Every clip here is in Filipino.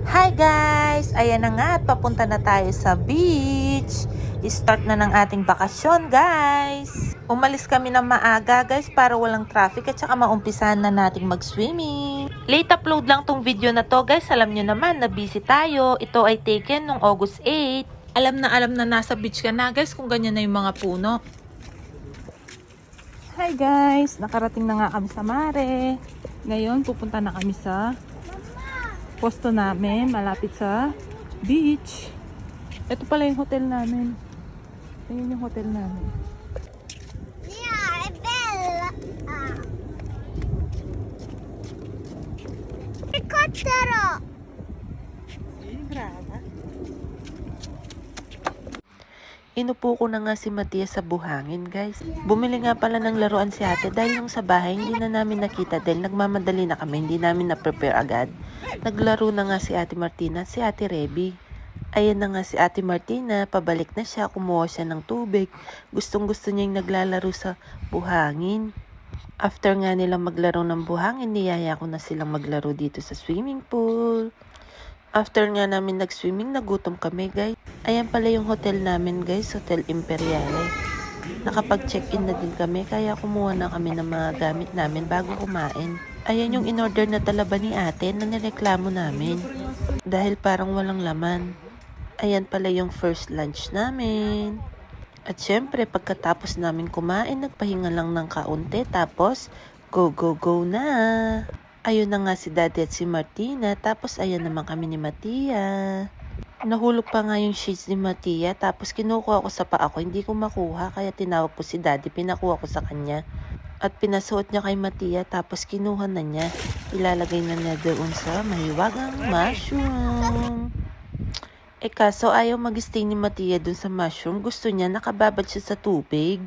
Hi guys! Ayan na nga at papunta na tayo sa beach. Start na ng ating bakasyon guys. Umalis kami ng maaga guys para walang traffic at saka maumpisahan na nating mag-swimming. Late upload lang tong video na to guys. Alam nyo naman na busy tayo. Ito ay taken noong August 8. Alam na nasa beach ka na guys kung ganyan na yung mga puno. Hi guys! Nakarating na nga kami sa Mare. Ngayon pupunta na kami sa posto namin, malapit sa beach. Ito pala yung hotel namin. Ayun yung hotel namin. Yeah, bella. Helicoptero. Inupo ko na nga si Matias sa buhangin guys. Bumili nga pala ng laruan si ate dahil yung sa bahay hindi na namin nakita dahil nagmamadali na kami, hindi namin na-prepare agad. Naglaro na nga si ate Martina at si ate Reby. Ayan na nga si ate Martina, pabalik na siya, kumuha siya ng tubig. Gustong gusto niya yung naglalaro sa buhangin. After nga nilang maglaro ng buhangin, niyaya ko na silang maglaro dito sa swimming pool. After nga namin nag-swimming, nagutom kami guys. Ayan pala yung hotel namin guys, Hotel Imperiale. Nakapag-check-in na din kami, kaya kumuha na kami ng mga gamit namin bago kumain. Ayan yung in-order na talaba ni ate na nireklamo namin. Dahil parang walang laman. Ayan pala yung first lunch namin. At syempre, pagkatapos namin kumain, nagpahinga lang ng kaunti. Tapos, go, go, go na! Ayun na nga si Daddy at si Martina. Tapos, ayan naman kami ni Matia. Nahulog pa nga yung sheets ni Matia. Tapos, kinukuha ko sa paa ko. Hindi ko makuha. Kaya tinawag ko si Daddy. Pinakuha ko sa kanya. At pinasuot niya kay Matia. Tapos, kinuha na niya. Ilalagay na niya doon sa mahiwagang mushroom. Kaso ayaw mag-stay ni Matia doon sa mushroom. Gusto niya nakababad siya sa tubig.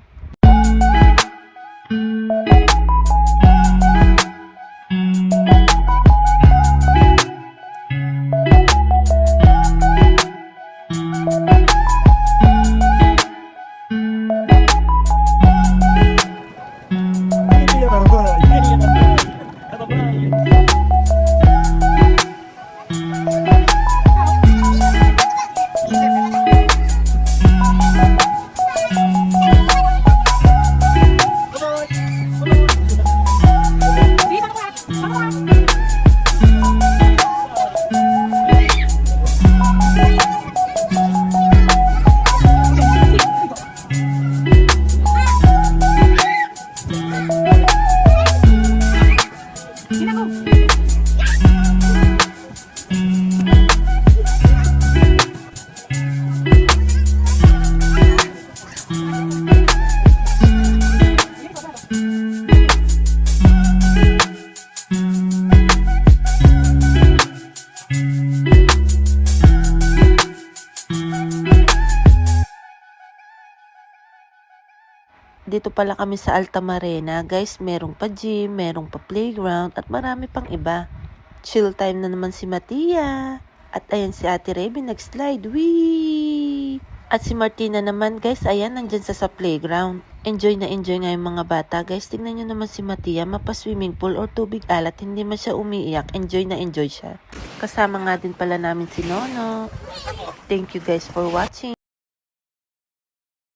Dito pala kami sa Altamarena. Guys, merong pa gym, merong pa playground, at marami pang iba. Chill time na naman si Matia. At ayan si ate Reby nag-slide. Wee! At si Martina naman guys, ayan nandyan sa playground. Enjoy na enjoy nga yung mga bata. Guys, tingnan nyo naman si Matia, mapa-swimming pool or tubig alat. Hindi man siya umiiyak. Enjoy na enjoy siya. Kasama nga din pala namin si Nono. Thank you guys for watching.